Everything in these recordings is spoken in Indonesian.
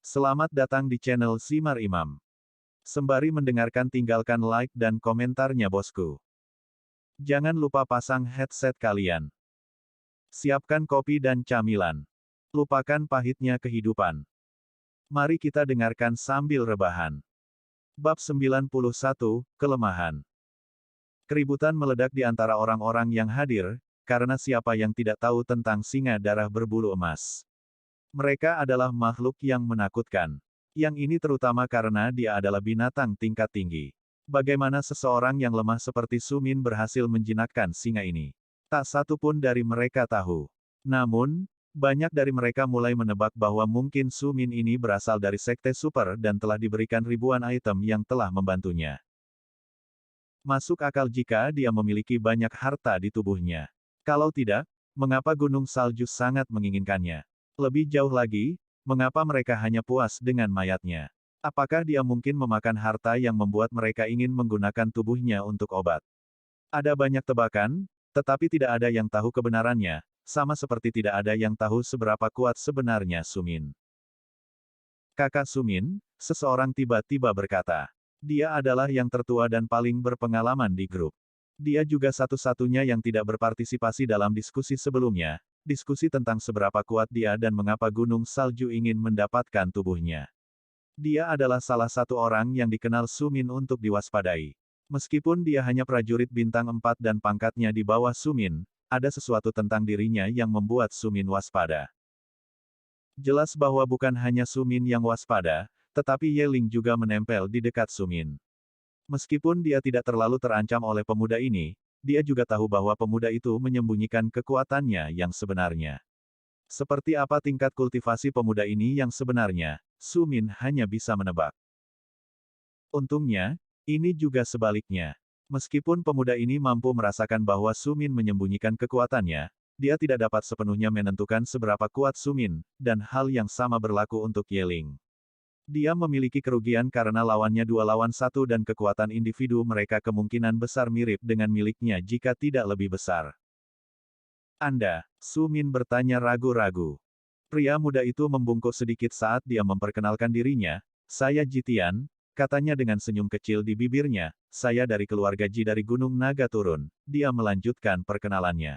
Selamat datang di channel Simar Imam. Sembari mendengarkan tinggalkan like dan komentarnya bosku. Jangan lupa pasang headset kalian. Siapkan kopi dan camilan. Lupakan pahitnya kehidupan. Mari kita dengarkan sambil rebahan. Bab 91, Kelemahan. Keributan meledak di antara orang-orang yang hadir, karena siapa yang tidak tahu tentang singa darah berbulu emas. Mereka adalah makhluk yang menakutkan. Yang ini terutama karena dia adalah binatang tingkat tinggi. Bagaimana seseorang yang lemah seperti Sumin berhasil menjinakkan singa ini? Tak satu pun dari mereka tahu. Namun, banyak dari mereka mulai menebak bahwa mungkin Sumin ini berasal dari sekte super dan telah diberikan ribuan item yang telah membantunya. Masuk akal jika dia memiliki banyak harta di tubuhnya. Kalau tidak, mengapa gunung salju sangat menginginkannya? Lebih jauh lagi, mengapa mereka hanya puas dengan mayatnya? Apakah dia mungkin memakan harta yang membuat mereka ingin menggunakan tubuhnya untuk obat? Ada banyak tebakan, tetapi tidak ada yang tahu kebenarannya, sama seperti tidak ada yang tahu seberapa kuat sebenarnya Sumin. Kakak Sumin, seseorang tiba-tiba berkata. Dia adalah yang tertua dan paling berpengalaman di grup. Dia juga satu-satunya yang tidak berpartisipasi dalam diskusi sebelumnya, diskusi tentang seberapa kuat dia dan mengapa gunung salju ingin mendapatkan tubuhnya. Dia adalah salah satu orang yang dikenal Sumin untuk diwaspadai. Meskipun dia hanya prajurit bintang 4 dan pangkatnya di bawah Sumin, ada sesuatu tentang dirinya yang membuat Sumin waspada. Jelas bahwa bukan hanya Sumin yang waspada, tetapi Yeling juga menempel di dekat Sumin. Meskipun dia tidak terlalu terancam oleh pemuda ini, dia juga tahu bahwa pemuda itu menyembunyikan kekuatannya yang sebenarnya. Seperti apa tingkat kultivasi pemuda ini yang sebenarnya, Sumin hanya bisa menebak. Untungnya, ini juga sebaliknya. Meskipun pemuda ini mampu merasakan bahwa Sumin menyembunyikan kekuatannya, dia tidak dapat sepenuhnya menentukan seberapa kuat Sumin, dan hal yang sama berlaku untuk Yeling. Dia memiliki kerugian karena lawannya 2 lawan 1 dan kekuatan individu mereka kemungkinan besar mirip dengan miliknya jika tidak lebih besar. Anda, Sumin bertanya ragu-ragu. Pria muda itu membungkuk sedikit saat dia memperkenalkan dirinya, saya Jitian, katanya dengan senyum kecil di bibirnya, saya dari keluarga Ji dari Gunung Naga Turun, dia melanjutkan perkenalannya.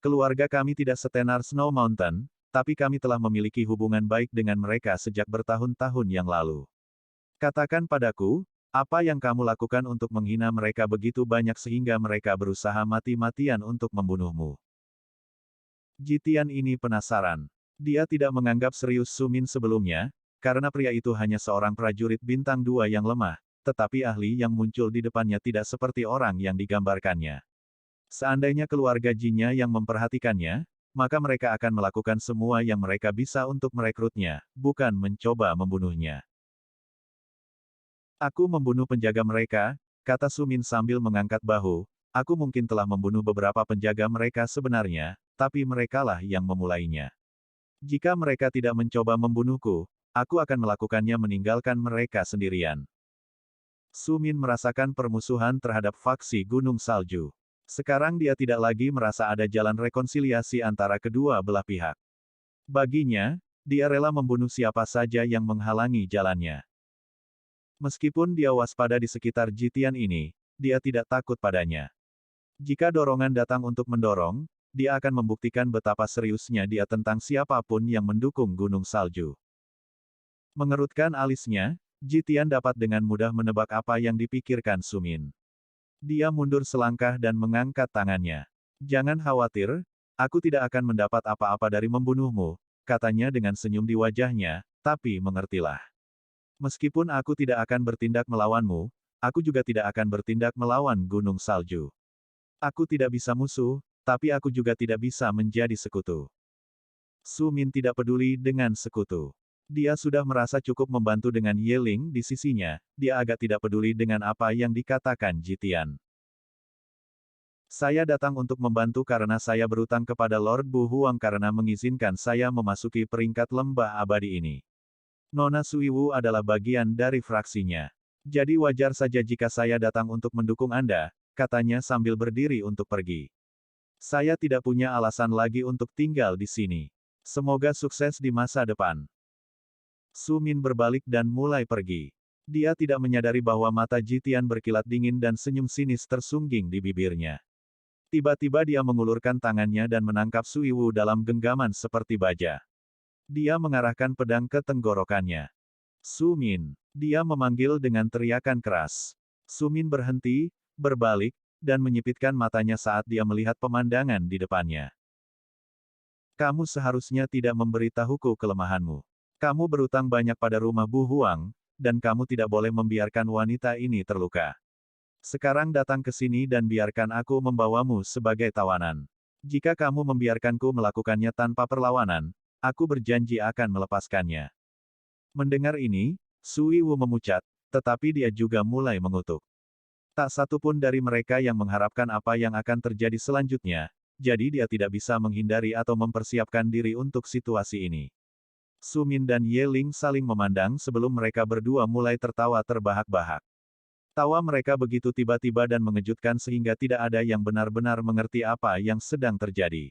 Keluarga kami tidak setenar Snow Mountain, tapi kami telah memiliki hubungan baik dengan mereka sejak bertahun-tahun yang lalu. Katakan padaku, apa yang kamu lakukan untuk menghina mereka begitu banyak sehingga mereka berusaha mati-matian untuk membunuhmu? Jitian ini penasaran. Dia tidak menganggap serius Sumin sebelumnya, karena pria itu hanya seorang prajurit bintang 2 yang lemah, tetapi ahli yang muncul di depannya tidak seperti orang yang digambarkannya. Seandainya keluarga Jinya yang memperhatikannya, maka mereka akan melakukan semua yang mereka bisa untuk merekrutnya, bukan mencoba membunuhnya. Aku membunuh penjaga mereka, kata Sumin sambil mengangkat bahu, aku mungkin telah membunuh beberapa penjaga mereka sebenarnya, tapi merekalah yang memulainya. Jika mereka tidak mencoba membunuhku, aku akan melakukannya meninggalkan mereka sendirian. Sumin merasakan permusuhan terhadap faksi Gunung Salju. Sekarang dia tidak lagi merasa ada jalan rekonsiliasi antara kedua belah pihak. Baginya, dia rela membunuh siapa saja yang menghalangi jalannya. Meskipun dia waspada di sekitar Jitian ini, dia tidak takut padanya. Jika dorongan datang untuk mendorong, dia akan membuktikan betapa seriusnya dia tentang siapapun yang mendukung Gunung Salju. Mengerutkan alisnya, Jitian dapat dengan mudah menebak apa yang dipikirkan Sumin. Dia mundur selangkah dan mengangkat tangannya. Jangan khawatir, aku tidak akan mendapat apa-apa dari membunuhmu, katanya dengan senyum di wajahnya, tapi mengertilah. Meskipun aku tidak akan bertindak melawanmu, aku juga tidak akan bertindak melawan Gunung Salju. Aku tidak bisa musuh, tapi aku juga tidak bisa menjadi sekutu. Sumin tidak peduli dengan sekutu. Dia sudah merasa cukup membantu dengan Yeling di sisinya, dia agak tidak peduli dengan apa yang dikatakan Jitian. Saya datang untuk membantu karena saya berutang kepada Lord Bu Huang karena mengizinkan saya memasuki peringkat lembah abadi ini. Nona Suiwu adalah bagian dari fraksinya. Jadi wajar saja jika saya datang untuk mendukung Anda, katanya sambil berdiri untuk pergi. Saya tidak punya alasan lagi untuk tinggal di sini. Semoga sukses di masa depan. Su Min berbalik dan mulai pergi. Dia tidak menyadari bahwa mata Jitian berkilat dingin dan senyum sinis tersungging di bibirnya. Tiba-tiba dia mengulurkan tangannya dan menangkap Sui Wu dalam genggaman seperti baja. Dia mengarahkan pedang ke tenggorokannya. Su Min. Dia memanggil dengan teriakan keras. Su Min berhenti, berbalik, dan menyipitkan matanya saat dia melihat pemandangan di depannya. Kamu seharusnya tidak memberitahuku kelemahanmu. Kamu berutang banyak pada rumah Bu Huang, dan kamu tidak boleh membiarkan wanita ini terluka. Sekarang datang ke sini dan biarkan aku membawamu sebagai tawanan. Jika kamu membiarkanku melakukannya tanpa perlawanan, aku berjanji akan melepaskannya. Mendengar ini, Sui Wu memucat, tetapi dia juga mulai mengutuk. Tak satu pun dari mereka yang mengharapkan apa yang akan terjadi selanjutnya, jadi dia tidak bisa menghindari atau mempersiapkan diri untuk situasi ini. Su Min dan Ye Ling saling memandang sebelum mereka berdua mulai tertawa terbahak-bahak. Tawa mereka begitu tiba-tiba dan mengejutkan sehingga tidak ada yang benar-benar mengerti apa yang sedang terjadi.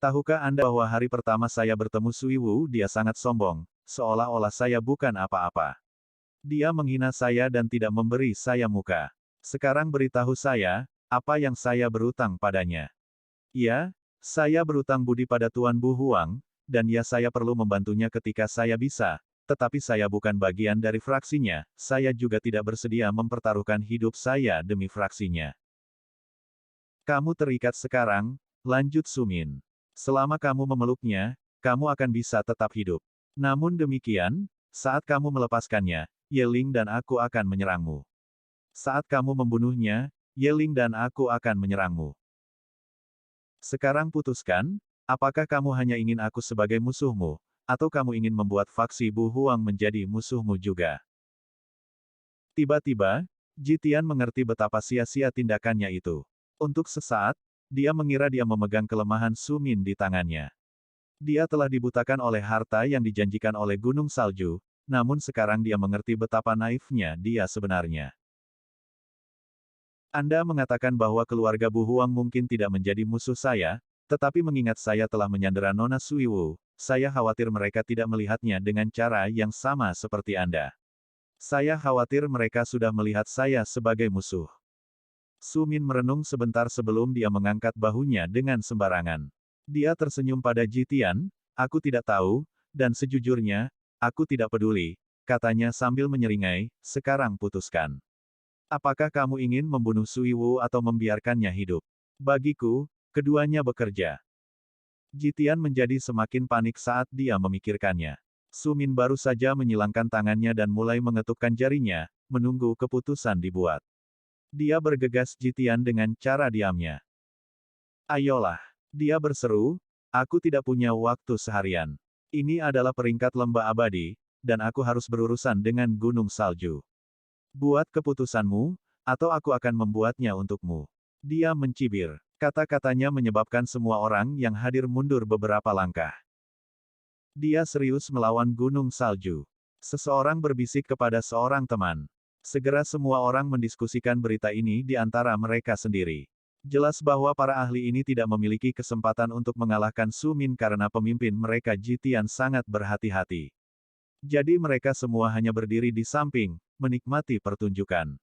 Tahukah Anda bahwa hari pertama saya bertemu Sui Wu dia sangat sombong, seolah-olah saya bukan apa-apa. Dia menghina saya dan tidak memberi saya muka. Sekarang beritahu saya, apa yang saya berutang padanya. Ya, saya berutang budi pada Tuan Bu Huang, dan ya saya perlu membantunya ketika saya bisa. Tetapi saya bukan bagian dari fraksinya, saya juga tidak bersedia mempertaruhkan hidup saya demi fraksinya. Kamu terikat sekarang, lanjut Su Min. Selama kamu memeluknya, kamu akan bisa tetap hidup. Namun demikian, saat kamu melepaskannya, Ye Ling dan aku akan menyerangmu. Saat kamu membunuhnya, Ye Ling dan aku akan menyerangmu. Sekarang putuskan, apakah kamu hanya ingin aku sebagai musuhmu, atau kamu ingin membuat faksi Bu Huang menjadi musuhmu juga? Tiba-tiba, Jitian mengerti betapa sia-sia tindakannya itu. Untuk sesaat, dia mengira dia memegang kelemahan Su Min di tangannya. Dia telah dibutakan oleh harta yang dijanjikan oleh Gunung Salju, namun sekarang dia mengerti betapa naifnya dia sebenarnya. Anda mengatakan bahwa keluarga Bu Huang mungkin tidak menjadi musuh saya, tetapi mengingat saya telah menyandera Nona Sui Wu, saya khawatir mereka tidak melihatnya dengan cara yang sama seperti Anda. Saya khawatir mereka sudah melihat saya sebagai musuh. Su Min merenung sebentar sebelum dia mengangkat bahunya dengan sembarangan. Dia tersenyum pada Jitian, aku tidak tahu, dan sejujurnya, aku tidak peduli, katanya sambil menyeringai, sekarang putuskan. Apakah kamu ingin membunuh Sui Wu atau membiarkannya hidup? Bagiku, keduanya bekerja. Jitian menjadi semakin panik saat dia memikirkannya. Su Min baru saja menyilangkan tangannya dan mulai mengetukkan jarinya, menunggu keputusan dibuat. Dia bergegas Jitian dengan cara diamnya. Ayolah, dia berseru, aku tidak punya waktu seharian. Ini adalah peringkat lembah abadi, dan aku harus berurusan dengan gunung salju. Buat keputusanmu, atau aku akan membuatnya untukmu. Dia mencibir. Kata-katanya menyebabkan semua orang yang hadir mundur beberapa langkah. Dia serius melawan gunung salju. Seseorang berbisik kepada seorang teman. Segera semua orang mendiskusikan berita ini di antara mereka sendiri. Jelas bahwa para ahli ini tidak memiliki kesempatan untuk mengalahkan Su Min karena pemimpin mereka Jitian sangat berhati-hati. Jadi mereka semua hanya berdiri di samping, menikmati pertunjukan.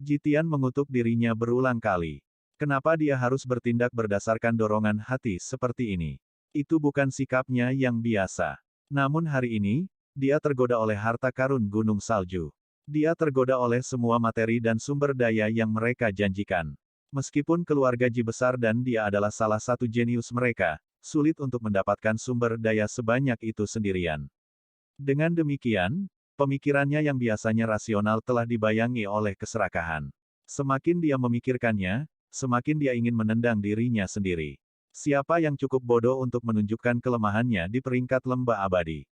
Jitian mengutuk dirinya berulang kali. Kenapa dia harus bertindak berdasarkan dorongan hati seperti ini? Itu bukan sikapnya yang biasa. Namun hari ini, dia tergoda oleh harta karun gunung salju. Dia tergoda oleh semua materi dan sumber daya yang mereka janjikan. Meskipun keluarga Ji besar dan dia adalah salah satu jenius mereka, sulit untuk mendapatkan sumber daya sebanyak itu sendirian. Dengan demikian, pemikirannya yang biasanya rasional telah dibayangi oleh keserakahan. Semakin dia memikirkannya, semakin dia ingin menendang dirinya sendiri. Siapa yang cukup bodoh untuk menunjukkan kelemahannya di peringkat lembah abadi?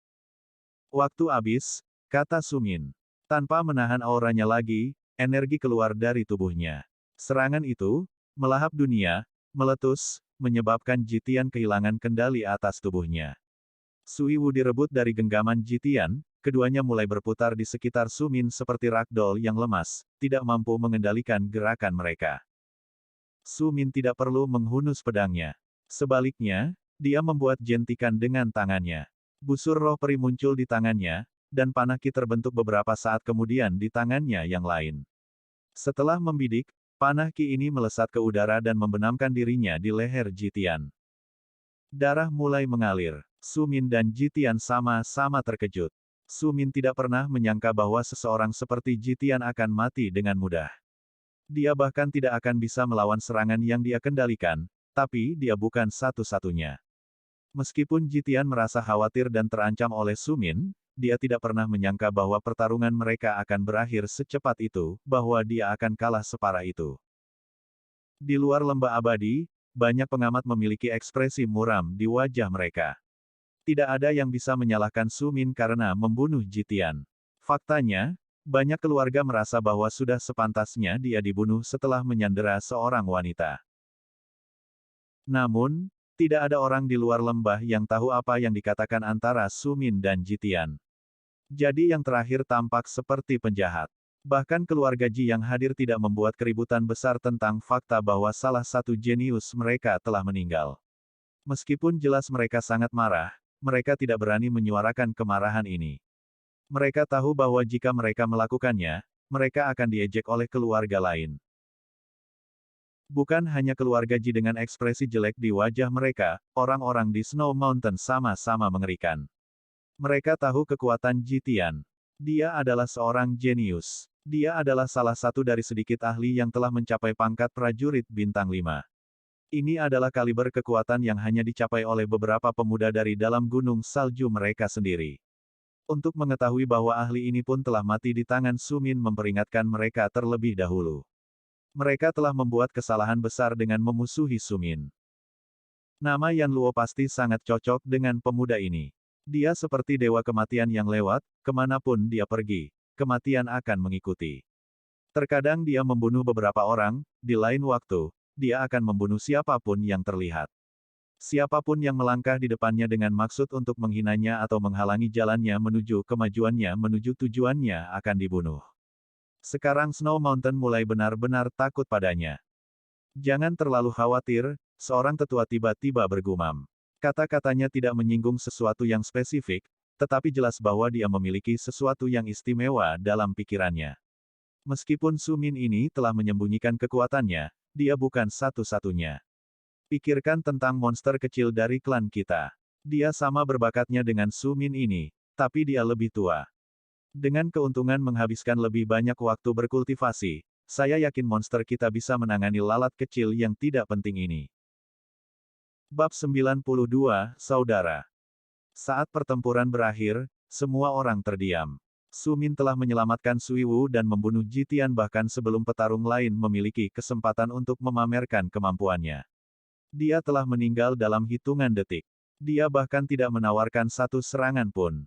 Waktu habis, kata Su Min. Tanpa menahan auranya lagi, energi keluar dari tubuhnya. Serangan itu, melahap dunia, meletus, menyebabkan Jitian kehilangan kendali atas tubuhnya. Sui Wu direbut dari genggaman Jitian, keduanya mulai berputar di sekitar Su Min seperti ragdoll yang lemas, tidak mampu mengendalikan gerakan mereka. Su Min tidak perlu menghunus pedangnya. Sebaliknya, dia membuat jentikan dengan tangannya. Busur roh peri muncul di tangannya, dan panah Qi terbentuk beberapa saat kemudian di tangannya yang lain. Setelah membidik, panah Qi ini melesat ke udara dan membenamkan dirinya di leher Jitian. Darah mulai mengalir. Su Min dan Jitian sama-sama terkejut. Su Min tidak pernah menyangka bahwa seseorang seperti Jitian akan mati dengan mudah. Dia bahkan tidak akan bisa melawan serangan yang dia kendalikan, tapi dia bukan satu-satunya. Meskipun Jitian merasa khawatir dan terancam oleh Su Min, dia tidak pernah menyangka bahwa pertarungan mereka akan berakhir secepat itu, bahwa dia akan kalah separah itu. Di luar lembah abadi, banyak pengamat memiliki ekspresi muram di wajah mereka. Tidak ada yang bisa menyalahkan Su Min karena membunuh Jitian. Faktanya, banyak keluarga merasa bahwa sudah sepantasnya dia dibunuh setelah menyandera seorang wanita. Namun, tidak ada orang di luar lembah yang tahu apa yang dikatakan antara Su Min dan Jitian. Jadi yang terakhir tampak seperti penjahat. Bahkan keluarga Ji yang hadir tidak membuat keributan besar tentang fakta bahwa salah satu jenius mereka telah meninggal. Meskipun jelas mereka sangat marah, mereka tidak berani menyuarakan kemarahan ini. Mereka tahu bahwa jika mereka melakukannya, mereka akan diejek oleh keluarga lain. Bukan hanya keluarga Ji dengan ekspresi jelek di wajah mereka, orang-orang di Snow Mountain sama-sama mengerikan. Mereka tahu kekuatan Jitian. Dia adalah seorang jenius. Dia adalah salah satu dari sedikit ahli yang telah mencapai pangkat prajurit bintang 5. Ini adalah kaliber kekuatan yang hanya dicapai oleh beberapa pemuda dari dalam gunung salju mereka sendiri. Untuk mengetahui bahwa ahli ini pun telah mati di tangan Su Min memperingatkan mereka terlebih dahulu. Mereka telah membuat kesalahan besar dengan memusuhi Su Min. Nama Yan Luo pasti sangat cocok dengan pemuda ini. Dia seperti dewa kematian yang lewat, kemanapun dia pergi, kematian akan mengikuti. Terkadang dia membunuh beberapa orang, di lain waktu, dia akan membunuh siapapun yang terlihat. Siapapun yang melangkah di depannya dengan maksud untuk menghinanya atau menghalangi jalannya menuju kemajuannya menuju tujuannya akan dibunuh. Sekarang Snow Mountain mulai benar-benar takut padanya. Jangan terlalu khawatir, seorang tetua tiba-tiba bergumam. Kata-katanya tidak menyinggung sesuatu yang spesifik, tetapi jelas bahwa dia memiliki sesuatu yang istimewa dalam pikirannya. Meskipun Su Min ini telah menyembunyikan kekuatannya, dia bukan satu-satunya. Pikirkan tentang monster kecil dari klan kita. Dia sama berbakatnya dengan Su Min ini, tapi dia lebih tua. Dengan keuntungan menghabiskan lebih banyak waktu berkultivasi, saya yakin monster kita bisa menangani lalat kecil yang tidak penting ini. Bab 92, Saudara. Saat pertempuran berakhir, semua orang terdiam. Su Min telah menyelamatkan Sui Wu dan membunuh Jitian bahkan sebelum petarung lain memiliki kesempatan untuk memamerkan kemampuannya. Dia telah meninggal dalam hitungan detik. Dia bahkan tidak menawarkan satu serangan pun.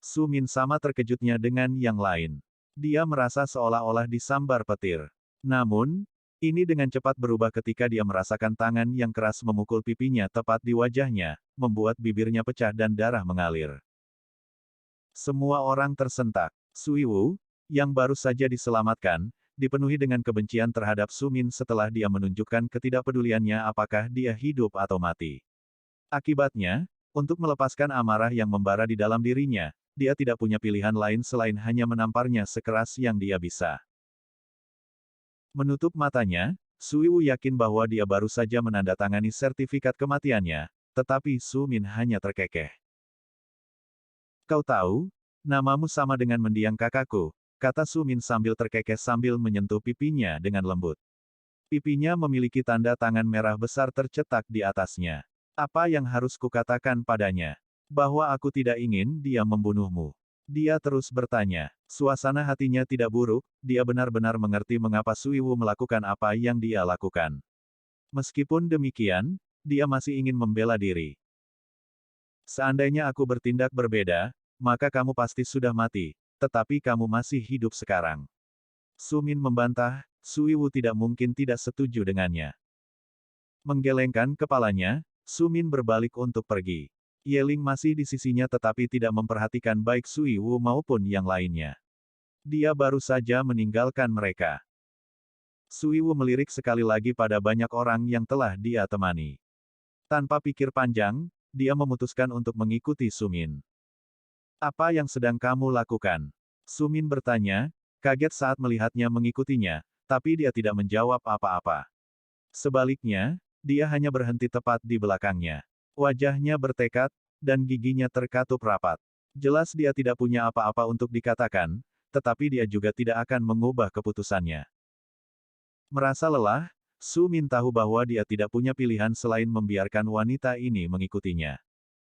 Su Min sama terkejutnya dengan yang lain. Dia merasa seolah-olah disambar petir. Namun, ini dengan cepat berubah ketika dia merasakan tangan yang keras memukul pipinya tepat di wajahnya, membuat bibirnya pecah dan darah mengalir. Semua orang tersentak. Sui Wu, yang baru saja diselamatkan, dipenuhi dengan kebencian terhadap Su Min setelah dia menunjukkan ketidakpeduliannya apakah dia hidup atau mati. Akibatnya, untuk melepaskan amarah yang membara di dalam dirinya, dia tidak punya pilihan lain selain hanya menamparnya sekeras yang dia bisa. Menutup matanya, Sui Wu yakin bahwa dia baru saja menandatangani sertifikat kematiannya, tetapi Su Min hanya terkekeh. Kau tahu, namamu sama dengan mendiang kakakku, kata Su Min sambil terkekeh sambil menyentuh pipinya dengan lembut. Pipinya memiliki tanda tangan merah besar tercetak di atasnya. Apa yang harus kukatakan padanya? Bahwa aku tidak ingin dia membunuhmu. Dia terus bertanya. Suasana hatinya tidak buruk, dia benar-benar mengerti mengapa Sui Wu melakukan apa yang dia lakukan. Meskipun demikian, dia masih ingin membela diri. Seandainya aku bertindak berbeda, maka kamu pasti sudah mati, tetapi kamu masih hidup sekarang. Su Min membantah, Sui Wu tidak mungkin tidak setuju dengannya. Menggelengkan kepalanya, Su Min berbalik untuk pergi. Ye Ling masih di sisinya tetapi tidak memperhatikan baik Sui Wu maupun yang lainnya. Dia baru saja meninggalkan mereka. Sui Wu melirik sekali lagi pada banyak orang yang telah dia temani. Tanpa pikir panjang, dia memutuskan untuk mengikuti Sumin. Apa yang sedang kamu lakukan? Sumin bertanya, kaget saat melihatnya mengikutinya, tapi dia tidak menjawab apa-apa. Sebaliknya, dia hanya berhenti tepat di belakangnya. Wajahnya bertekad, dan giginya terkatup rapat. Jelas dia tidak punya apa-apa untuk dikatakan, tetapi dia juga tidak akan mengubah keputusannya. Merasa lelah, Su Min tahu bahwa dia tidak punya pilihan selain membiarkan wanita ini mengikutinya.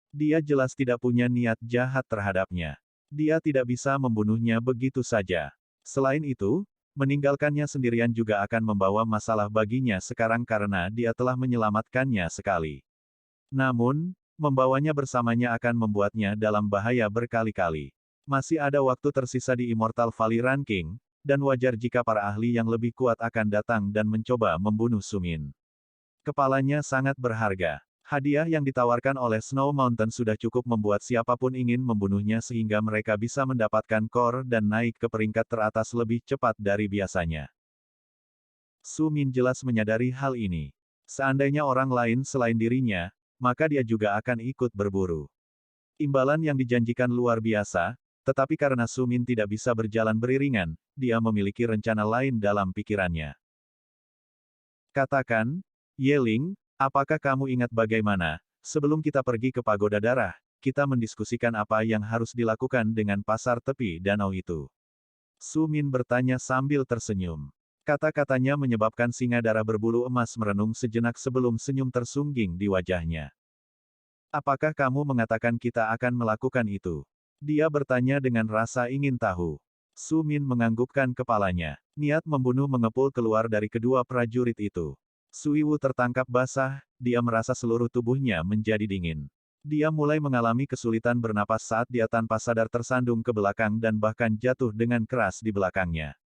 Dia jelas tidak punya niat jahat terhadapnya. Dia tidak bisa membunuhnya begitu saja. Selain itu, meninggalkannya sendirian juga akan membawa masalah baginya sekarang karena dia telah menyelamatkannya sekali. Namun, membawanya bersamanya akan membuatnya dalam bahaya berkali-kali. Masih ada waktu tersisa di Immortal Valley Ranking, dan wajar jika para ahli yang lebih kuat akan datang dan mencoba membunuh Sumin. Kepalanya sangat berharga. Hadiah yang ditawarkan oleh Snow Mountain sudah cukup membuat siapapun ingin membunuhnya sehingga mereka bisa mendapatkan core dan naik ke peringkat teratas lebih cepat dari biasanya. Su Min jelas menyadari hal ini. Seandainya orang lain selain dirinya, maka dia juga akan ikut berburu. Imbalan yang dijanjikan luar biasa, tetapi karena Su Min tidak bisa berjalan beriringan, dia memiliki rencana lain dalam pikirannya. Katakan, Yeling, apakah kamu ingat bagaimana, sebelum kita pergi ke Pagoda Darah, kita mendiskusikan apa yang harus dilakukan dengan pasar tepi danau itu? Su Min bertanya sambil tersenyum. Kata-katanya menyebabkan singa darah berbulu emas merenung sejenak sebelum senyum tersungging di wajahnya. Apakah kamu mengatakan kita akan melakukan itu? Dia bertanya dengan rasa ingin tahu. Su Min menganggukkan kepalanya. Niat membunuh mengepul keluar dari kedua prajurit itu. Sui Wu tertangkap basah, dia merasa seluruh tubuhnya menjadi dingin. Dia mulai mengalami kesulitan bernapas saat dia tanpa sadar tersandung ke belakang dan bahkan jatuh dengan keras di belakangnya.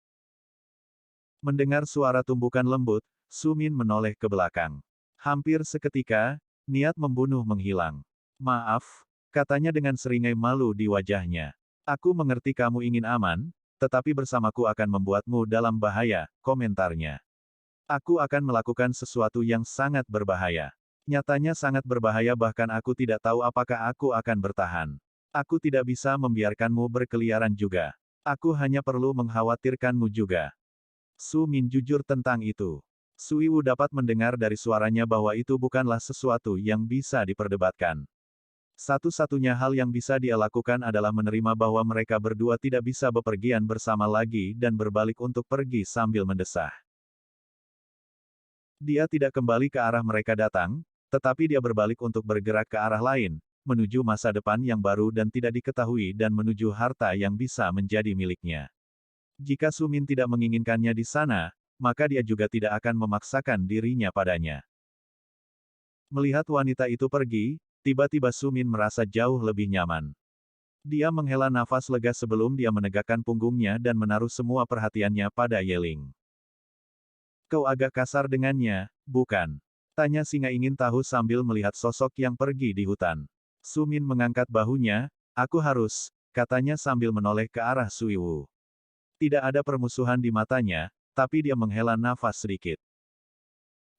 Mendengar suara tumbukan lembut, Su Min menoleh ke belakang. Hampir seketika, niat membunuh menghilang. Maaf, katanya dengan seringai malu di wajahnya. Aku mengerti kamu ingin aman, tetapi bersamaku akan membuatmu dalam bahaya, komentarnya. Aku akan melakukan sesuatu yang sangat berbahaya. Nyatanya sangat berbahaya bahkan aku tidak tahu apakah aku akan bertahan. Aku tidak bisa membiarkanmu berkeliaran juga. Aku hanya perlu mengkhawatirkanmu juga. Su Min jujur tentang itu. Sui Wu dapat mendengar dari suaranya bahwa itu bukanlah sesuatu yang bisa diperdebatkan. Satu-satunya hal yang bisa dia lakukan adalah menerima bahwa mereka berdua tidak bisa bepergian bersama lagi dan berbalik untuk pergi sambil mendesah. Dia tidak kembali ke arah mereka datang, tetapi dia berbalik untuk bergerak ke arah lain, menuju masa depan yang baru dan tidak diketahui dan menuju harta yang bisa menjadi miliknya. Jika Su Min tidak menginginkannya di sana, maka dia juga tidak akan memaksakan dirinya padanya. Melihat wanita itu pergi, tiba-tiba Su Min merasa jauh lebih nyaman. Dia menghela nafas lega sebelum dia menegakkan punggungnya dan menaruh semua perhatiannya pada Yeling. Kau agak kasar dengannya, bukan? Tanya singa ingin tahu sambil melihat sosok yang pergi di hutan. Su Min mengangkat bahunya, aku harus, katanya sambil menoleh ke arah Sui Wu. Tidak ada permusuhan di matanya, tapi dia menghela nafas sedikit.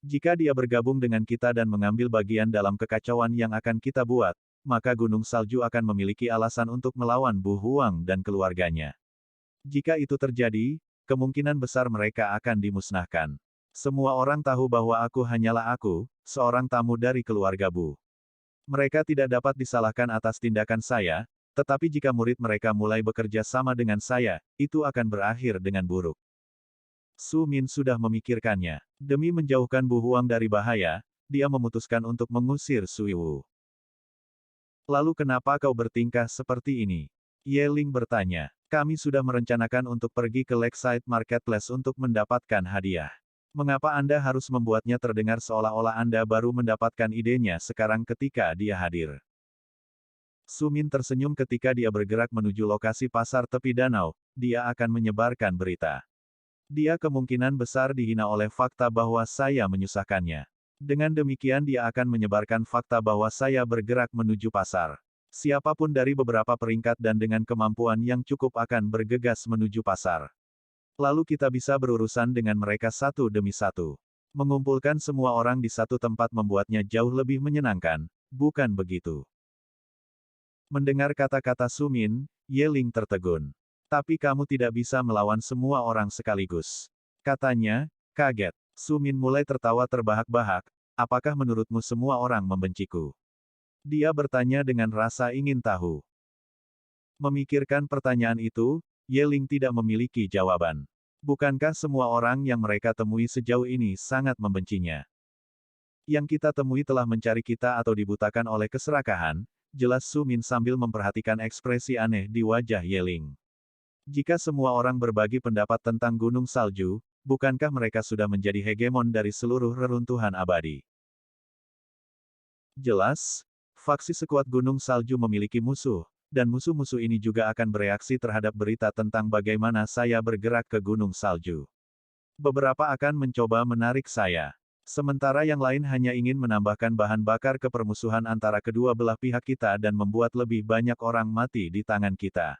Jika dia bergabung dengan kita dan mengambil bagian dalam kekacauan yang akan kita buat, maka Gunung Salju akan memiliki alasan untuk melawan Bu Huang dan keluarganya. Jika itu terjadi, kemungkinan besar mereka akan dimusnahkan. Semua orang tahu bahwa aku hanyalah aku, seorang tamu dari keluarga Bu. Mereka tidak dapat disalahkan atas tindakan saya, tetapi jika murid mereka mulai bekerja sama dengan saya, itu akan berakhir dengan buruk. Su Min sudah memikirkannya. Demi menjauhkan Bu Huang dari bahaya, dia memutuskan untuk mengusir Sui Wu. Lalu kenapa kau bertingkah seperti ini? Yeling bertanya. Kami sudah merencanakan untuk pergi ke Lakeside Marketplace untuk mendapatkan hadiah. Mengapa Anda harus membuatnya terdengar seolah-olah Anda baru mendapatkan idenya sekarang ketika dia hadir? Su Min tersenyum ketika dia bergerak menuju lokasi pasar tepi danau, dia akan menyebarkan berita. Dia kemungkinan besar dihina oleh fakta bahwa saya menyusahkannya. Dengan demikian dia akan menyebarkan fakta bahwa saya bergerak menuju pasar. Siapapun dari beberapa peringkat dan dengan kemampuan yang cukup akan bergegas menuju pasar. Lalu kita bisa berurusan dengan mereka satu demi satu. Mengumpulkan semua orang di satu tempat membuatnya jauh lebih menyenangkan, bukan begitu? Mendengar kata-kata Su Min, Ye Ling tertegun. Tapi kamu tidak bisa melawan semua orang sekaligus. Katanya, kaget. Su Min mulai tertawa terbahak-bahak, apakah menurutmu semua orang membenciku? Dia bertanya dengan rasa ingin tahu. Memikirkan pertanyaan itu, Ye Ling tidak memiliki jawaban. Bukankah semua orang yang mereka temui sejauh ini sangat membencinya? Yang kita temui telah mencari kita atau dibutakan oleh keserakahan, jelas Su Min sambil memperhatikan ekspresi aneh di wajah Ye Ling. Jika semua orang berbagi pendapat tentang gunung salju, bukankah mereka sudah menjadi hegemon dari seluruh reruntuhan abadi? Jelas, faksi sekuat gunung salju memiliki musuh, dan musuh-musuh ini juga akan bereaksi terhadap berita tentang bagaimana saya bergerak ke gunung salju. Beberapa akan mencoba menarik saya. Sementara yang lain hanya ingin menambahkan bahan bakar ke permusuhan antara kedua belah pihak kita dan membuat lebih banyak orang mati di tangan kita.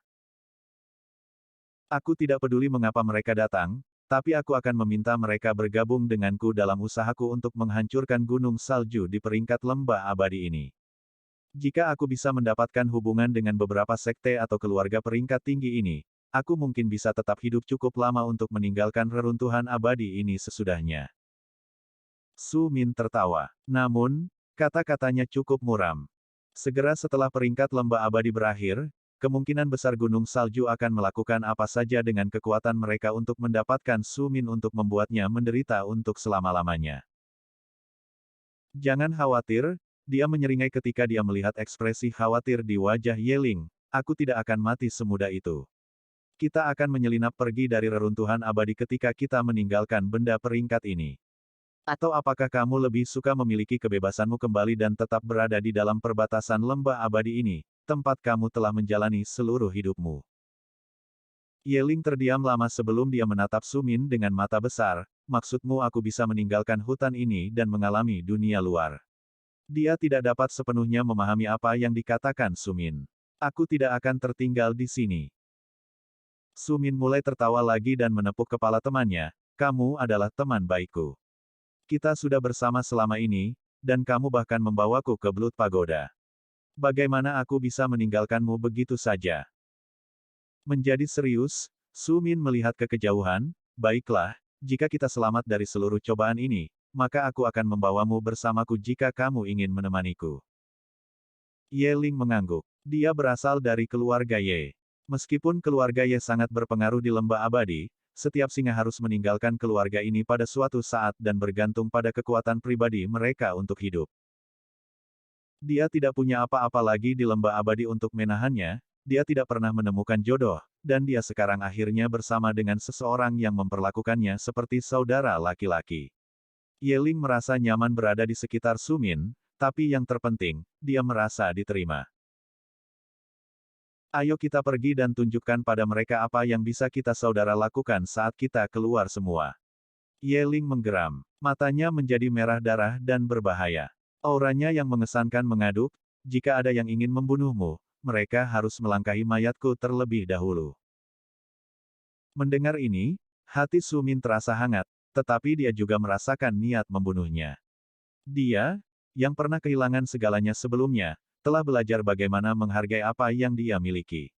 Aku tidak peduli mengapa mereka datang, tapi aku akan meminta mereka bergabung denganku dalam usahaku untuk menghancurkan gunung salju di peringkat lembah abadi ini. Jika aku bisa mendapatkan hubungan dengan beberapa sekte atau keluarga peringkat tinggi ini, aku mungkin bisa tetap hidup cukup lama untuk meninggalkan reruntuhan abadi ini sesudahnya. Su Min tertawa. Namun, kata-katanya cukup muram. Segera setelah peringkat lembah abadi berakhir, kemungkinan besar gunung salju akan melakukan apa saja dengan kekuatan mereka untuk mendapatkan Su Min untuk membuatnya menderita untuk selama-lamanya. Jangan khawatir, dia menyeringai ketika dia melihat ekspresi khawatir di wajah Ye Ling. Aku tidak akan mati semudah itu. Kita akan menyelinap pergi dari reruntuhan abadi ketika kita meninggalkan benda peringkat ini. Atau apakah kamu lebih suka memiliki kebebasanmu kembali dan tetap berada di dalam perbatasan lembah abadi ini, tempat kamu telah menjalani seluruh hidupmu? Ye Ling terdiam lama sebelum dia menatap Su Min dengan mata besar. Maksudmu aku bisa meninggalkan hutan ini dan mengalami dunia luar? Dia tidak dapat sepenuhnya memahami apa yang dikatakan Su Min. Aku tidak akan tertinggal di sini. Su Min mulai tertawa lagi dan menepuk kepala temannya. Kamu adalah teman baikku. Kita sudah bersama selama ini, dan kamu bahkan membawaku ke Blood Pagoda. Bagaimana aku bisa meninggalkanmu begitu saja? Menjadi serius, Su Min melihat ke kejauhan. Baiklah, jika kita selamat dari seluruh cobaan ini, maka aku akan membawamu bersamaku jika kamu ingin menemaniku. Ye Ling mengangguk. Dia berasal dari keluarga Ye. Meskipun keluarga Ye sangat berpengaruh di lembah abadi, setiap singa harus meninggalkan keluarga ini pada suatu saat dan bergantung pada kekuatan pribadi mereka untuk hidup. Dia tidak punya apa-apa lagi di lembah abadi untuk menahannya, dia tidak pernah menemukan jodoh, dan dia sekarang akhirnya bersama dengan seseorang yang memperlakukannya seperti saudara laki-laki. Ye Ling merasa nyaman berada di sekitar Su Min, tapi yang terpenting, dia merasa diterima. Ayo kita pergi dan tunjukkan pada mereka apa yang bisa kita saudara lakukan saat kita keluar semua. Ye Ling menggeram. Matanya menjadi merah darah dan berbahaya. Auranya yang mengesankan mengaduk, jika ada yang ingin membunuhmu, mereka harus melangkahi mayatku terlebih dahulu. Mendengar ini, hati Su Min terasa hangat, tetapi dia juga merasakan niat membunuhnya. Dia, yang pernah kehilangan segalanya sebelumnya, telah belajar bagaimana menghargai apa yang dia miliki.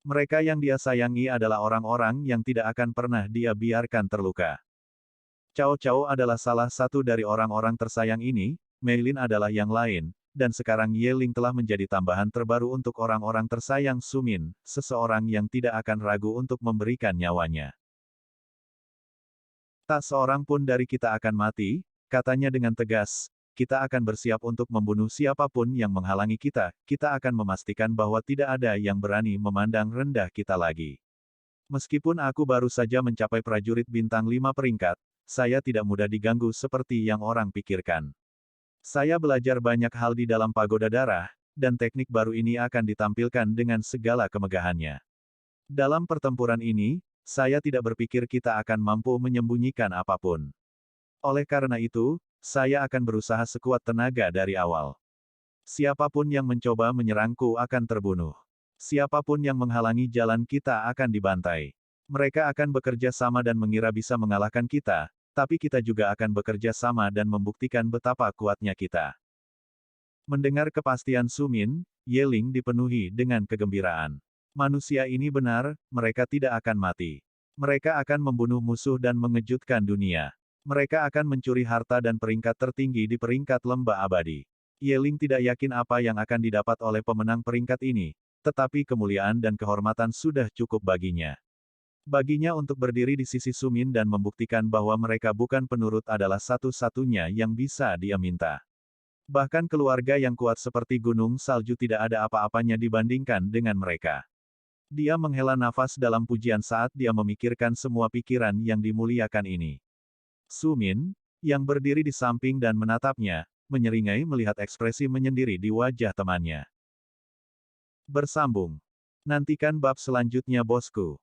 Mereka yang dia sayangi adalah orang-orang yang tidak akan pernah dia biarkan terluka. Cao Cao adalah salah satu dari orang-orang tersayang ini, Mei Lin adalah yang lain, dan sekarang Ye Ling telah menjadi tambahan terbaru untuk orang-orang tersayang Su Min, seseorang yang tidak akan ragu untuk memberikan nyawanya. Tak seorang pun dari kita akan mati, katanya dengan tegas. Kita akan bersiap untuk membunuh siapapun yang menghalangi kita, kita akan memastikan bahwa tidak ada yang berani memandang rendah kita lagi. Meskipun aku baru saja mencapai prajurit bintang 5 peringkat, saya tidak mudah diganggu seperti yang orang pikirkan. Saya belajar banyak hal di dalam pagoda darah, dan teknik baru ini akan ditampilkan dengan segala kemegahannya. Dalam pertempuran ini, saya tidak berpikir kita akan mampu menyembunyikan apapun. Oleh karena itu, saya akan berusaha sekuat tenaga dari awal. Siapapun yang mencoba menyerangku akan terbunuh. Siapapun yang menghalangi jalan kita akan dibantai. Mereka akan bekerja sama dan mengira bisa mengalahkan kita, tapi kita juga akan bekerja sama dan membuktikan betapa kuatnya kita. Mendengar kepastian Sumin, Yeling dipenuhi dengan kegembiraan. Manusia ini benar, mereka tidak akan mati. Mereka akan membunuh musuh dan mengejutkan dunia. Mereka akan mencuri harta dan peringkat tertinggi di peringkat lembah abadi. Yeling tidak yakin apa yang akan didapat oleh pemenang peringkat ini, tetapi kemuliaan dan kehormatan sudah cukup baginya. Baginya untuk berdiri di sisi Sumin dan membuktikan bahwa mereka bukan penurut adalah satu-satunya yang bisa dia minta. Bahkan keluarga yang kuat seperti gunung salju tidak ada apa-apanya dibandingkan dengan mereka. Dia menghela nafas dalam pujian saat dia memikirkan semua pikiran yang dimuliakan ini. Sumin, yang berdiri di samping dan menatapnya, menyeringai melihat ekspresi menyendiri di wajah temannya. Bersambung. Nantikan bab selanjutnya bosku.